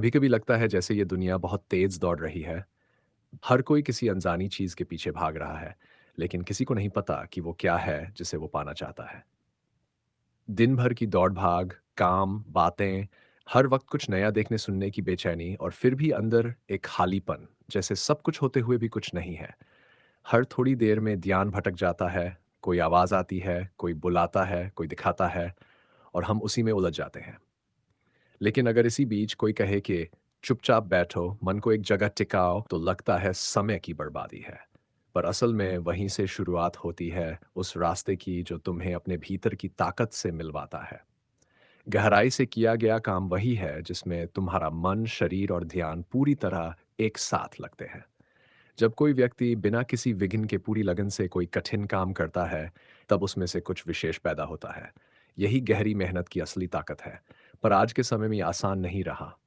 कभी-कभी लगता है जैसे ये दुनिया बहुत तेज दौड़ रही है। हर कोई किसी अनजानी चीज़ के पीछे भाग रहा है, लेकिन किसी को नहीं पता कि वो क्या है जिसे वो पाना चाहता है। दिन भर की दौड़-भाग, काम, बातें, हर वक़्त कुछ नया देखने सुनने की बेचैनी और फिर भी अंदर एक खालीपन, जैसे सब कुछ होते हुए भी कुछ नहीं है। हर थोड़ी देर में ध्यान भटक जाता है, कोई आवाज़ आती है, कोई बुलाता है, कोई दिखाता है और हम उसी में उलझ जाते हैं। लेकिन अगर इसी बीच कोई कहे कि चुपचाप बैठो, मन को एक जगह टिकाओ, तो लगता है समय की बर्बादी है। पर असल में वहीं से शुरुआत होती है उस रास्ते की जो तुम्हें अपने भीतर की ताकत से मिलवाता है। गहराई से किया गया काम वही है जिसमें तुम्हारा मन, शरीर और ध्यान पूरी तरह एक साथ लगते हैं। जब कोई व्यक्ति बिना किसी विघ्न के पूरी लगन से कोई कठिन काम करता है, तब उसमें से कुछ विशेष पैदा होता है। यही गहरी मेहनत की असली ताकत है। पर आज के समय में ये आसान नहीं रहा।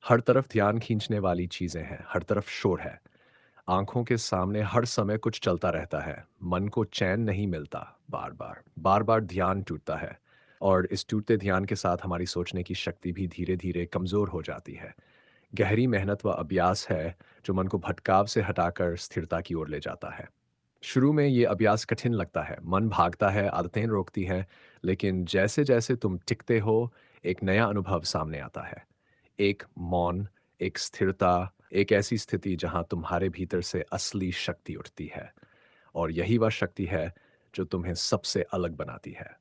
हर तरफ ध्यान खींचने वाली चीजें हैं, हर तरफ शोर है। आंखों के सामने हर समय कुछ चलता रहता है। मन को चैन नहीं मिलता, बार बार ध्यान टूटता है। और इस टूटते ध्यान के साथ हमारी सोचने की शक्ति भी धीरे धीरे कमजोर हो जाती है। गहरी मेहनत व अभ्यास है जो मन को भटकाव से हटाकर स्थिरता की ओर ले जाता है। शुरू में ये अभ्यास कठिन लगता है, मन भागता है, आदतें रोकती हैं, लेकिन जैसे जैसे तुम टिकते हो, एक नया अनुभव सामने आता है। एक मौन, एक स्थिरता, एक ऐसी स्थिति जहां तुम्हारे भीतर से असली शक्ति उठती है। और यही वह शक्ति है जो तुम्हें सबसे अलग बनाती है।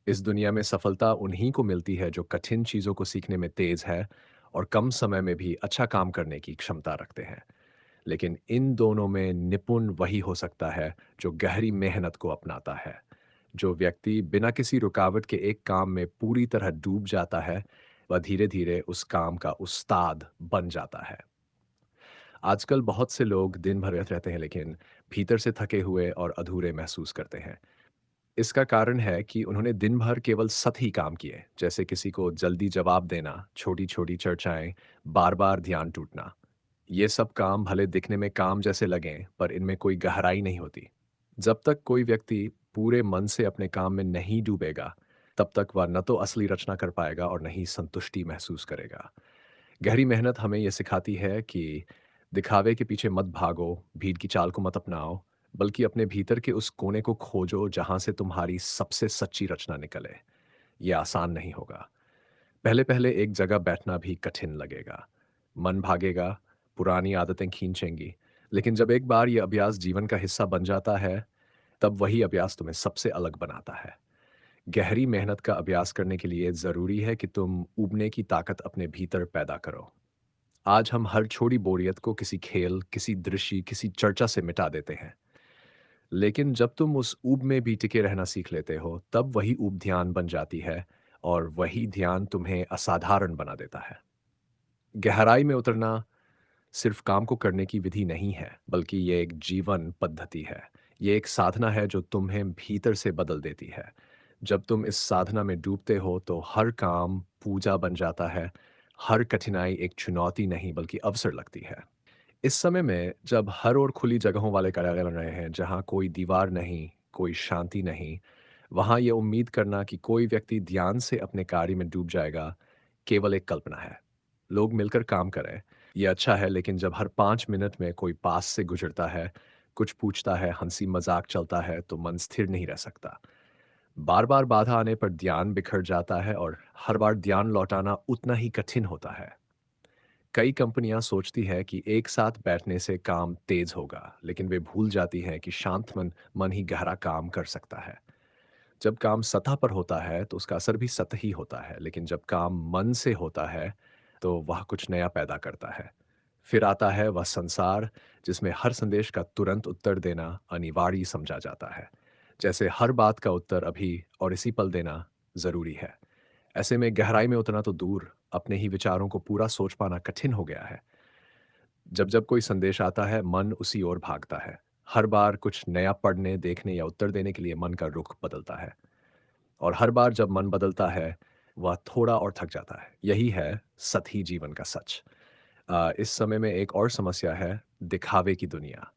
इस दुनिया में सफलता उन्हीं को मिलती है जो कठिन चीजों को सीखने में तेज है और कम समय में भी अच्छा काम करने की क्षमता रखते हैं। लेकिन इन दोनों में निपुण वही हो सकता है जो गहरी मेहनत को अपनाता है। जो व्यक्ति बिना किसी रुकावट के एक काम में पूरी तरह डूब जाता है, वह धीरे धीरे उस काम का उस्ताद बन जाता है। आजकल बहुत से लोग दिन भर व्यस्त रहते हैं, लेकिन भीतर से थके हुए और अधूरे महसूस करते हैं। इसका कारण है कि उन्होंने दिन भर केवल सतही काम किए, जैसे किसी को जल्दी जवाब देना, छोटी छोटी चर्चाएं, बार बार ध्यान टूटना। ये सब काम भले दिखने में काम जैसे लगें, पर इनमें कोई गहराई नहीं होती। जब तक कोई व्यक्ति पूरे मन से अपने काम में नहीं डूबेगा, तब तक वह न तो असली रचना कर पाएगा और न ही संतुष्टि महसूस करेगा। गहरी मेहनत हमें यह सिखाती है कि दिखावे के पीछे मत भागो, भीड़ की चाल को मत अपनाओ, बल्कि अपने भीतर के उस कोने को खोजो जहां से तुम्हारी सबसे सच्ची रचना निकले। यह आसान नहीं होगा। पहले पहले एक जगह बैठना भी कठिन लगेगा। मन भागेगा, पुरानी आदतें खींचेंगी। लेकिन जब एक बार यह अभ्यास जीवन का हिस्सा बन जाता है, तब वही अभ्यास तुम्हें सबसे अलग बनाता है। गहरी मेहनत का अभ्यास करने के लिए ज़रूरी है कि तुम ऊबने की ताकत अपने भीतर पैदा करो। आज हम हर छोटी बोरियत को किसी खेल, किसी दृश्य, किसी चर्चा से मिटा देते हैं। लेकिन जब तुम उस ऊब में भी टिके रहना सीख लेते हो, तब वही ऊब ध्यान बन जाती है और वही ध्यान तुम्हें असाधारण बना देता है। गहराई में उतरना सिर्फ काम को करने की विधि नहीं है, बल्कि ये एक जीवन पद्धति है। ये एक साधना है जो तुम्हें भीतर से बदल देती है। जब तुम इस साधना में डूबते हो, तो हर काम पूजा बन जाता है, हर कठिनाई एक चुनौती नहीं बल्कि अवसर लगती है। इस समय में जब हर ओर खुली जगहों वाले कार्यालय बन रहे हैं, जहाँ कोई दीवार नहीं, कोई शांति नहीं, वहाँ ये उम्मीद करना कि कोई व्यक्ति ध्यान से अपने कार्य में डूब जाएगा, केवल एक कल्पना है। लोग मिलकर काम करें, ये अच्छा है, लेकिन जब हर 5 मिनट में कोई पास से गुजरता है, कुछ पूछता है, हंसी मजाक चलता है, तो मन स्थिर नहीं रह सकता। बार बार बाधा आने पर ध्यान बिखर जाता है और हर बार ध्यान लौटाना उतना ही कठिन होता है। कई कंपनियां सोचती है कि एक साथ बैठने से काम तेज होगा, लेकिन वे भूल जाती हैं कि शांत मन मन ही गहरा काम कर सकता है। जब काम सतह पर होता है तो उसका असर भी सतही होता है, लेकिन जब काम मन से होता है तो वह कुछ नया पैदा करता है। फिर आता है वह संसार जिसमें हर संदेश का तुरंत उत्तर देना अनिवार्य समझा जाता है, जैसे हर बात का उत्तर अभी और इसी पल देना जरूरी है। ऐसे में गहराई में उतना तो दूर, अपने ही विचारों को पूरा सोच पाना कठिन हो गया है। जब जब कोई संदेश आता है, मन उसी ओर भागता है। हर बार कुछ नया पढ़ने, देखने या उत्तर देने के लिए मन का रुख बदलता है। और हर बार जब मन बदलता है, वह थोड़ा और थक जाता है। यही है सतही जीवन का सच। इस समय में एक और समस्या है, दिखावे की दुनिया,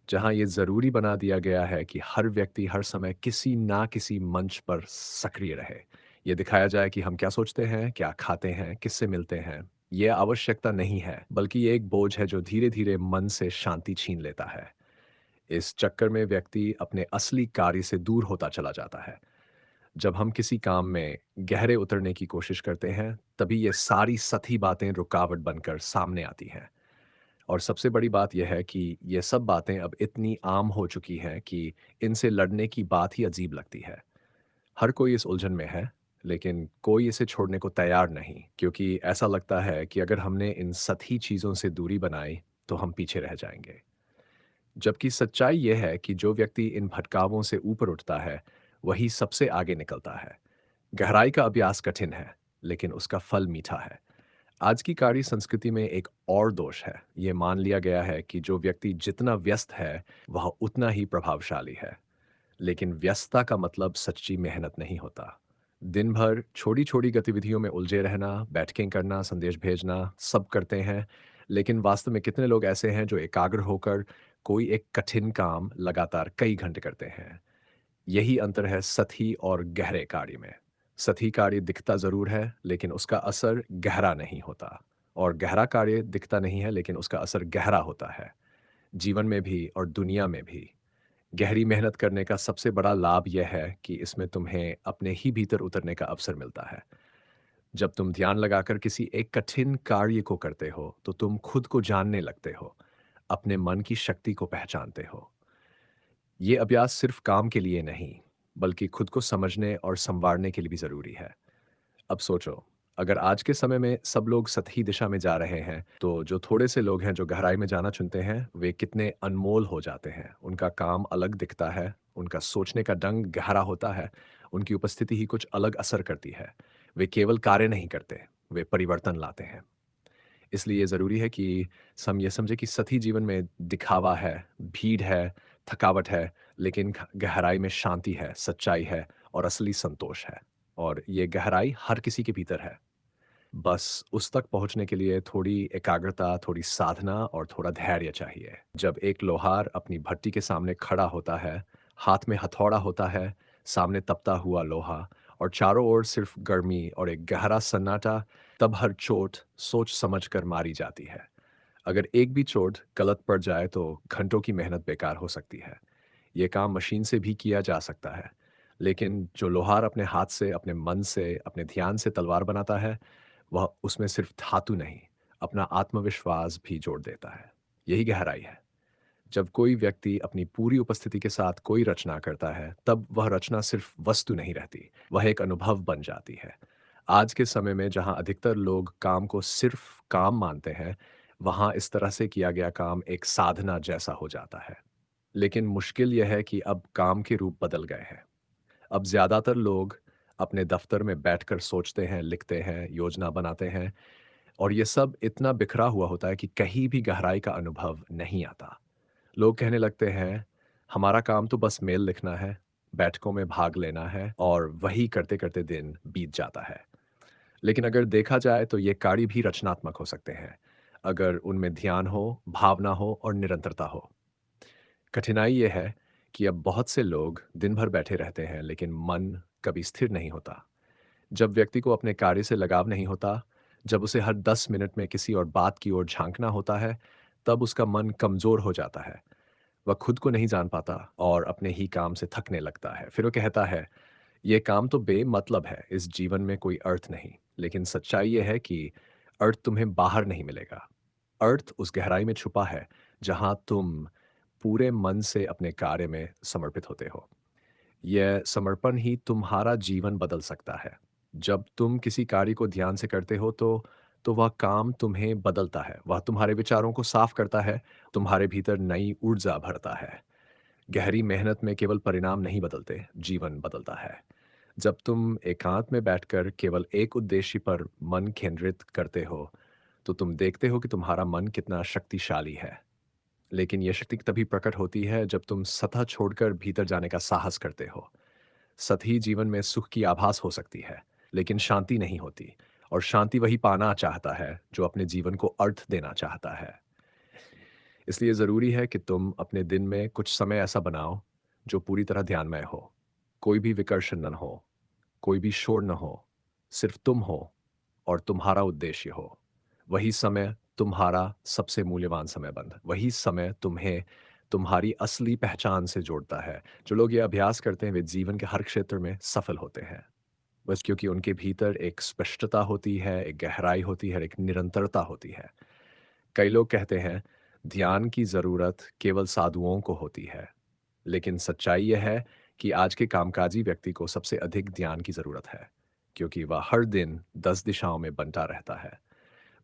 जहाँ ये ज़रूरी बना दिया गया है कि हर व्यक्ति हर समय किसी ना किसी मंच पर सक्रिय रहे। ये दिखाया जाए कि हम क्या सोचते हैं, क्या खाते हैं, किससे मिलते हैं। ये आवश्यकता नहीं है, बल्कि ये एक बोझ है जो धीरे-धीरे मन से शांति छीन लेता है। इस चक्कर में व्यक्ति अपने असली कार्य से दूर होता चला जाता है। जब हम किसी काम में गहरे उतरने की कोशिश करते हैं, तभी ये सारी सतही बातें रुकावट बनकर सामने आती हैं। और सबसे बड़ी बात यह है कि ये सब बातें अब इतनी आम हो चुकी हैं कि इनसे लड़ने की बात ही अजीब लगती है। हर कोई इस उलझन में है, लेकिन कोई इसे छोड़ने को तैयार नहीं, क्योंकि ऐसा लगता है कि अगर हमने इन सतही चीज़ों से दूरी बनाई, तो हम पीछे रह जाएंगे। जबकि सच्चाई यह है कि जो व्यक्ति इन भटकावों से ऊपर उठता है, वही सबसे आगे निकलता है। गहराई का अभ्यास कठिन है, लेकिन उसका फल मीठा है। आज की कार्य संस्कृति में एक और दोष है। ये मान लिया गया है कि जो व्यक्ति जितना व्यस्त है, वह उतना ही प्रभावशाली है। लेकिन व्यस्तता का मतलब सच्ची मेहनत नहीं होता। दिन भर छोटी-छोटी गतिविधियों में उलझे रहना, बैठकें करना, संदेश भेजना, सब करते हैं, लेकिन वास्तव में कितने लोग ऐसे हैं जो एकाग्र होकर कोई एक कठिन काम लगातार कई घंटे करते हैं? यही अंतर है सतही और गहरे कार्य में। सतही कार्य दिखता ज़रूर है, लेकिन उसका असर गहरा नहीं होता, और गहरा कार्य दिखता नहीं है, लेकिन उसका असर गहरा होता है। जीवन में भी और दुनिया में भी। गहरी मेहनत करने का सबसे बड़ा लाभ यह है कि इसमें तुम्हें अपने ही भीतर उतरने का अवसर मिलता है। जब तुम ध्यान लगाकर किसी एक कठिन कार्य को करते हो, तो तुम खुद को जानने लगते हो, अपने मन की शक्ति को पहचानते हो। ये अभ्यास सिर्फ काम के लिए नहीं, बल्कि खुद को समझने और संवारने के लिए भी ज़रूरी है। अब सोचो, अगर आज के समय में सब लोग सतही दिशा में जा रहे हैं, तो जो थोड़े से लोग हैं जो गहराई में जाना चुनते हैं, वे कितने अनमोल हो जाते हैं। उनका काम अलग दिखता है, उनका सोचने का ढंग गहरा होता है, उनकी उपस्थिति ही कुछ अलग असर करती है। वे केवल कार्य नहीं करते, वे परिवर्तन लाते हैं। इसलिए ये ज़रूरी है कि हम ये समझें कि सतही जीवन में दिखावा है, भीड़ है, थकावट है, लेकिन गहराई में शांति है, सच्चाई है और असली संतोष है। और ये गहराई हर किसी के भीतर है। बस उस तक पहुंचने के लिए थोड़ी एकाग्रता, थोड़ी साधना और थोड़ा धैर्य चाहिए। जब एक लोहार अपनी भट्टी के सामने खड़ा होता है, हाथ में हथौड़ा होता है, सामने तपता हुआ लोहा और चारों ओर सिर्फ गर्मी और एक गहरा सन्नाटा, तब हर चोट सोच समझ कर मारी जाती है। अगर एक भी चोट गलत पड़ जाए तो घंटों की मेहनत बेकार हो सकती है। ये काम मशीन से भी किया जा सकता है, लेकिन जो लोहार अपने हाथ से, अपने मन से, अपने ध्यान से तलवार बनाता है, वह उसमें सिर्फ धातु नहीं, अपना आत्मविश्वास भी जोड़ देता है। यही गहराई है। जब कोई व्यक्ति अपनी पूरी उपस्थिति के साथ कोई रचना करता है, तब वह रचना सिर्फ वस्तु नहीं रहती, वह एक अनुभव बन जाती है। आज के समय में जहाँ अधिकतर लोग काम को सिर्फ काम मानते हैं, वहाँ इस तरह से किया गया काम एक साधना जैसा हो जाता है। लेकिन मुश्किल यह है कि अब काम के रूप बदल गए हैं। अब ज़्यादातर लोग अपने दफ्तर में बैठकर सोचते हैं, लिखते हैं, योजना बनाते हैं, और ये सब इतना बिखरा हुआ होता है कि कहीं भी गहराई का अनुभव नहीं आता। लोग कहने लगते हैं, हमारा काम तो बस मेल लिखना है, बैठकों में भाग लेना है और वही करते-करते दिन बीत जाता है। लेकिन अगर देखा जाए तो ये कार्य भी रचनात्मक हो सकते हैं, अगर उनमें ध्यान हो, भावना हो और निरंतरता हो। कठिनाई ये है कि अब बहुत से लोग दिन भर बैठे रहते हैं, लेकिन मन कभी स्थिर नहीं होता। जब व्यक्ति को अपने कार्य से लगाव नहीं होता, जब उसे हर 10 मिनट में किसी और बात की ओर झांकना होता है, तब उसका मन कमज़ोर हो जाता है। वह खुद को नहीं जान पाता और अपने ही काम से थकने लगता है। फिर वो कहता है, "ये काम तो बेमतलब है, इस जीवन में कोई अर्थ नहीं।" लेकिन सच्चाई ये है कि अर्थ तुम्हें बाहर नहीं मिलेगा। अर्थ उस गहराई में छुपा है, जहाँ तुम पूरे मन से अपने कार्य में समर्पित होते हो। यह समर्पण ही तुम्हारा जीवन बदल सकता है। जब तुम किसी कार्य को ध्यान से करते हो तो वह काम तुम्हें बदलता है। वह तुम्हारे विचारों को साफ करता है, तुम्हारे भीतर नई ऊर्जा भरता है। गहरी मेहनत में केवल परिणाम नहीं बदलते, जीवन बदलता है। जब तुम एकांत में बैठकर केवल एक उद्देश्य पर मन केंद्रित करते हो, तो तुम देखते हो कि तुम्हारा मन कितना शक्तिशाली है। लेकिन यह शक्ति तभी प्रकट होती है जब तुम सतह छोड़कर भीतर जाने का साहस करते हो। सतही जीवन में सुख की आभास हो सकती है, लेकिन शांति नहीं होती, और शांति वही पाना चाहता है जो अपने जीवन को अर्थ देना चाहता है। इसलिए ज़रूरी है कि तुम अपने दिन में कुछ समय ऐसा बनाओ जो पूरी तरह ध्यानमय हो। कोई भी विकर्षण न हो, कोई भी शोर न हो, सिर्फ तुम हो और तुम्हारा उद्देश्य हो। वही समय तुम्हारा सबसे मूल्यवान समय बंध वही समय तुम्हें तुम्हारी असली पहचान से जोड़ता है। जो लोग ये अभ्यास करते हैं वे जीवन के हर क्षेत्र में सफल होते हैं। बस क्योंकि उनके भीतर एक स्पष्टता होती है, एक गहराई होती है, एक निरंतरता होती है। कई लोग कहते हैं ध्यान की ज़रूरत केवल साधुओं को होती है, लेकिन सच्चाई यह है कि आज के कामकाजी व्यक्ति को सबसे अधिक ध्यान की ज़रूरत है, क्योंकि वह हर दिन 10 दिशाओं में बंटा रहता है।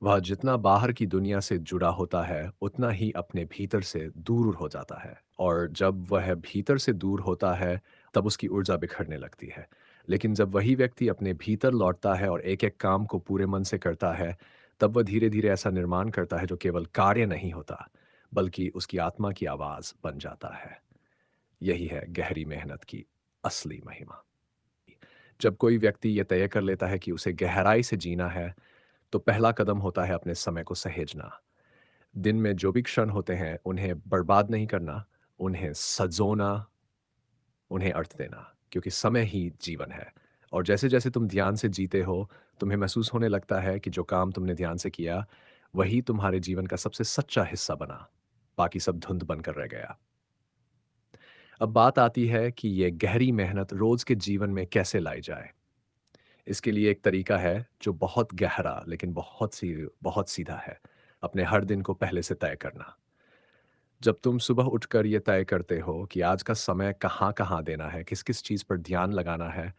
वह जितना बाहर की दुनिया से जुड़ा होता है, उतना ही अपने भीतर से दूर हो जाता है और जब वह भीतर से दूर होता है, तब उसकी ऊर्जा बिखरने लगती है। लेकिन जब वही व्यक्ति अपने भीतर लौटता है और एक-एक काम को पूरे मन से करता है, तब वह धीरे-धीरे ऐसा निर्माण करता है जो केवल कार्य नहीं होता, बल्कि उसकी आत्मा की आवाज़ बन जाता है। यही है गहरी मेहनत की असली महिमा। जब कोई व्यक्ति ये तय कर लेता है कि उसे गहराई से जीना है, तो पहला कदम होता है अपने समय को सहेजना। दिन में जो भी क्षण होते हैं, उन्हें बर्बाद नहीं करना, उन्हें सँजोना, उन्हें अर्थ देना, क्योंकि समय ही जीवन है। और जैसे-जैसे तुम ध्यान से जीते हो, तुम्हें महसूस होने लगता है कि जो काम तुमने ध्यान से किया, वही तुम्हारे जीवन का सबसे सच्चा हिस्सा बना। बाकी सब धुंध बनकर रह गया। अब बात आती है कि ये गहरी मेहनत रोज़ के जीवन में कैसे लाई जाए? इसके लिए एक तरीका है जो बहुत गहरा लेकिन बहुत सीधा है। अपने हर दिन को पहले से तय करना। जब तुम सुबह उठकर ये तय करते हो कि आज का समय कहाँ-कहाँ देना है, किस-किस चीज़ पर ध्यान लगाना है,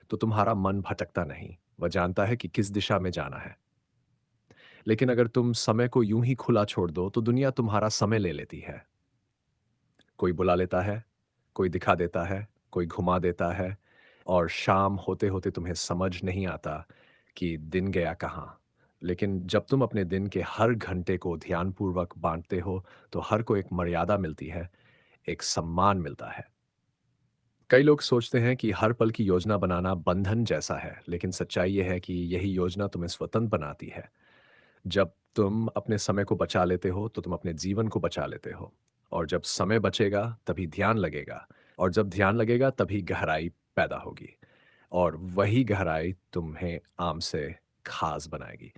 तो तुम्हारा मन भटकता नहीं। वह जानता है कि किस दिशा में जाना है। लेकिन अगर तुम समय को यूं ही खुला छोड़ दो, तो दुनिया तुम्हारा समय ले लेती है। कोई बुला लेता है, कोई दिखा देता है, कोई घुमा देता है और शाम होते-होते तुम्हें समझ नहीं आता कि दिन गया कहाँ। लेकिन जब तुम अपने दिन के हर घंटे को ध्यानपूर्वक बाँटते हो, तो हर को एक मर्यादा मिलती है, एक सम्मान मिलता है। कई लोग सोचते हैं कि हर पल की योजना बनाना बंधन जैसा है, लेकिन सच्चाई ये है कि यही योजना तुम्हें स्वतंत्र बनाती है। जब तुम अपने समय को बचा लेते हो, तो तुम अपने जीवन को बचा लेते हो। और जब समय बचेगा, तभी ध्यान लगेगा। और जब ध्यान लगेगा, तभी गहराई पैदा होगी। और वही गहराई तुम्हें आम से खास बनाएगी।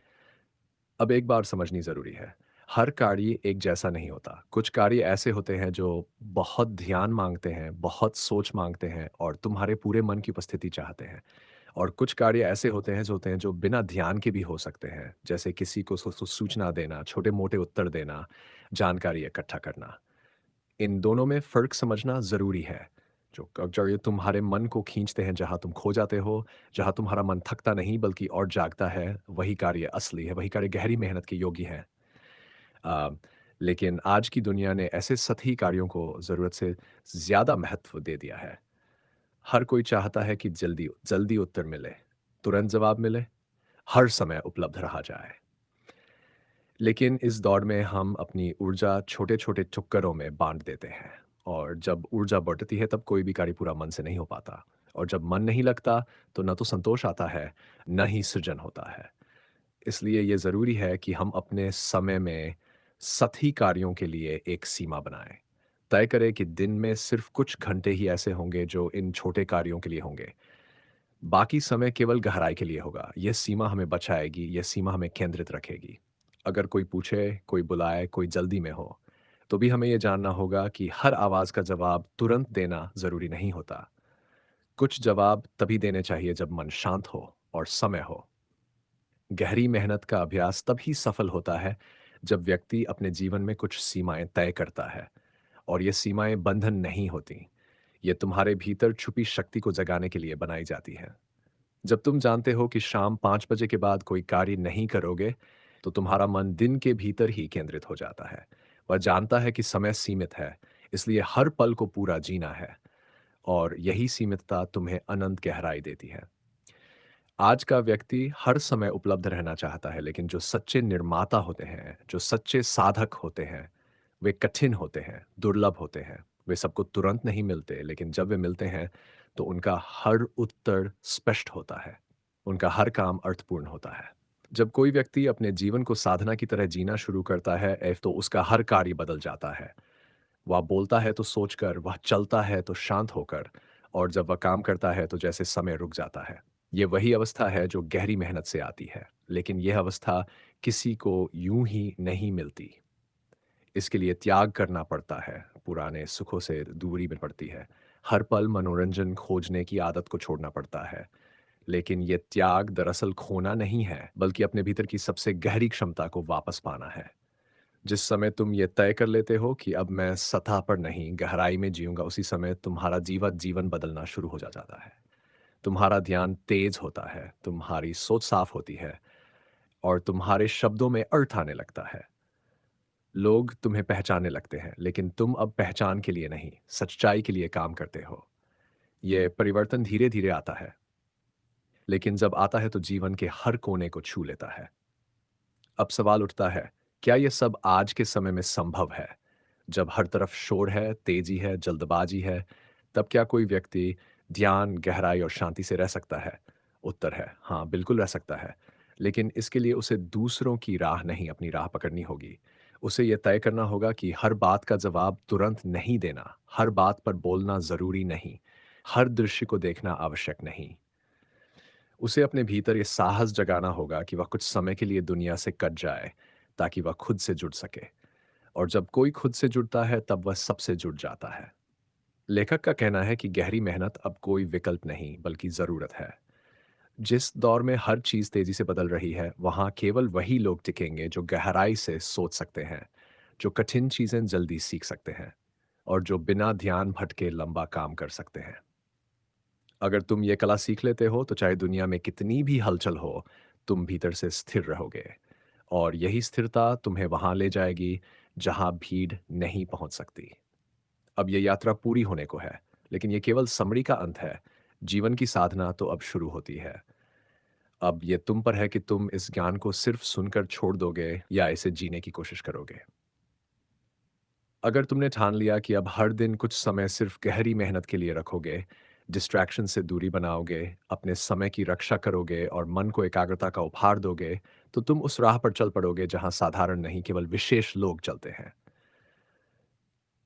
अब एक बार समझनी ज़रूरी है, हर कार्य एक जैसा नहीं होता। कुछ कार्य ऐसे होते हैं जो बहुत ध्यान माँगते हैं, बहुत सोच माँगते हैं और तुम्हारे पूरे मन की उपस्थिति चाहते हैं। और कुछ कार्य ऐसे होते हैं जो बिना ध्यान के भी हो सकते हैं, जैसे किसी को सूचना देना, छोटे-मोटे उत्तर देना, जानकारी इकट्ठा करना। इन दोनों में फ़र्क समझना ज़रूरी है। जो ये तुम्हारे मन को खींचते हैं, जहाँ तुम खो जाते हो, जहाँ तुम्हारा मन थकता नहीं बल्कि और जागता है, वही कार्य असली है, वही कार्य गहरी मेहनत के योग्य है। अ, लेकिन आज की दुनिया ने ऐसे सतही कार्यों को ज़रूरत से ज़्यादा महत्व दे दिया है। हर कोई चाहता है कि जल्दी जल्दी उत्तर मिले, तुरंत जवाब मिले, हर समय उपलब्ध रहा जाए। लेकिन इस दौड़ में हम अपनी ऊर्जा छोटे-छोटे टुकड़ों में बाँट देते हैं और जब ऊर्जा बढ़ती है तब कोई भी कार्य पूरा मन से नहीं हो पाता और जब मन नहीं लगता तो न तो संतोष आता है, न ही सृजन होता है। इसलिए ये ज़रूरी है कि हम अपने समय में सतही कार्यों के लिए एक सीमा बनाएँ। तय करें कि दिन में सिर्फ़ कुछ घंटे ही ऐसे होंगे जो इन छोटे कार्यों के लिए होंगे। बाकी समय केवल गहराई के लिए होगा। ये सीमा हमें बचाएगी, ये सीमा हमें केंद्रित रखेगी। अगर कोई पूछे, कोई बुलाए, कोई जल्दी में हो, तो भी हमें ये जानना होगा कि हर आवाज़ का जवाब तुरंत देना ज़रूरी नहीं होता। कुछ जवाब तभी देने चाहिए जब मन शांत हो और समय हो। गहरी मेहनत का अभ्यास तभी सफल होता है, जब व्यक्ति अपने जीवन में कुछ सीमाएँ तय करता है और ये सीमाएँ बंधन नहीं होती। ये तुम्हारे भीतर छुपी शक्ति को जगाने के लिए बनाई जाती हैं। जब तुम जानते हो कि शाम 5 बजे के बाद कोई कार्य नहीं करोगे, तो तुम्हारा मन दिन के भीतर ही केंद्रित हो जाता है। वह जानता है कि समय सीमित है, इसलिए हर पल को पूरा जीना है और यही सीमितता तुम्हें अनंत गहराई देती है। आज का व्यक्ति हर समय उपलब्ध रहना चाहता है, लेकिन जो सच्चे निर्माता होते हैं, जो सच्चे साधक होते हैं, वे कठिन होते हैं, दुर्लभ होते हैं। वे सबको तुरंत नहीं मिलते, लेकिन जब वे मिलते हैं, तो उनका हर उत्तर स्पष्ट होता है। उनका हर काम अर्थपूर्ण होता है। जब कोई व्यक्ति अपने जीवन को साधना की तरह जीना शुरू करता है, तो उसका हर कार्य बदल जाता है। वह बोलता है तो सोचकर, वह चलता है तो शांत होकर और जब वह काम करता है तो जैसे समय रुक जाता है। ये वही अवस्था है जो गहरी मेहनत से आती है, लेकिन यह अवस्था किसी को यूं ही नहीं मिलती। इसके लिए त्याग करना पड़ता है, पुराने सुखों से दूरी में पड़ती है। हर पल मनोरंजन खोजने की आदत को छोड़ना पड़ता है। लेकिन ये त्याग दरअसल खोना नहीं है, बल्कि अपने भीतर की सबसे गहरी क्षमता को वापस पाना है। जिस समय तुम ये तय कर लेते हो कि अब मैं सतह पर नहीं, गहराई में जीऊँगा, उसी समय तुम्हारा जीवन बदलना शुरू हो जाता है। तुम्हारा ध्यान तेज होता है, तुम्हारी सोच साफ होती है और तुम्हारे शब्दों में अर्थ आने लगता है। लोग तुम्हें पहचानने लगते हैं, लेकिन तुम अब पहचान के लिए नहीं, सच्चाई के लिए काम करते हो। ये परिवर्तन धीरे-धीरे आता है, लेकिन जब आता है तो जीवन के हर कोने को छू लेता है। अब सवाल उठता है, क्या ये सब आज के समय में संभव है? जब हर तरफ शोर है, तेजी है, जल्दबाजी है, तब क्या कोई व्यक्ति ध्यान, गहराई और शांति से रह सकता है? उत्तर है, हाँ, बिल्कुल रह सकता है। लेकिन इसके लिए उसे दूसरों की राह नहीं, अपनी राह पकड़नी होगी। उसे ये तय करना होगा कि हर बात का जवाब तुरंत नहीं देना, हर बात पर बोलना ज़रूरी नहीं, हर दृश्य को देखना आवश्यक नहीं। उसे अपने भीतर ये साहस जगाना होगा कि वह कुछ समय के लिए दुनिया से कट जाए, ताकि वह खुद से जुड़ सके। और जब कोई खुद से जुड़ता है, तब वह सबसे जुड़ जाता है। लेखक का कहना है कि गहरी मेहनत अब कोई विकल्प नहीं, बल्कि ज़रूरत है। जिस दौर में हर चीज़ तेज़ी से बदल रही है, वहाँ केवल वही लोग टिकेंगे जो गहराई से सोच सकते हैं, जो कठिन चीज़ें जल्दी सीख सकते हैं और जो बिना ध्यान भटके लंबा काम कर सकते हैं। अगर तुम ये कला सीख लेते हो, तो चाहे दुनिया में कितनी भी हलचल हो, तुम भीतर से स्थिर रहोगे और यही स्थिरता तुम्हें वहां ले जाएगी जहां भीड़ नहीं पहुंच सकती। अब ये यात्रा पूरी होने को है, लेकिन ये केवल समरी का अंत है। जीवन की साधना तो अब शुरू होती है। अब ये तुम पर है कि तुम इस ज्ञान को सिर्फ सुनकर छोड़ दोगे या इसे जीने की कोशिश करोगे। अगर तुमने ठान लिया कि अब हर दिन कुछ समय सिर्फ गहरी मेहनत के लिए रखोगे, डिस्ट्रैक्शन से दूरी बनाओगे, अपने समय की रक्षा करोगे और मन को एकाग्रता का उपहार दोगे, तो तुम उस राह पर चल पड़ोगे जहां साधारण नहीं, केवल विशेष लोग चलते हैं।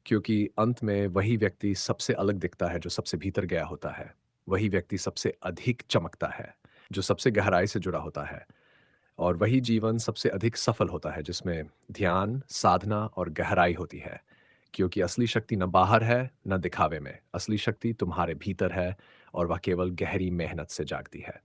क्योंकि अंत में वही व्यक्ति सबसे अलग दिखता है जो सबसे भीतर गया होता है। वही व्यक्ति सबसे अधिक चमकता है, जो सबसे गहराई से जुड़ा होता है। और वही जीवन सबसे अधिक सफल होता है जिसमें ध्यान, साधना और गहराई होती है। क्योंकि असली शक्ति न बाहर है, न दिखावे में। असली शक्ति तुम्हारे भीतर है और वह केवल गहरी मेहनत से जागती है।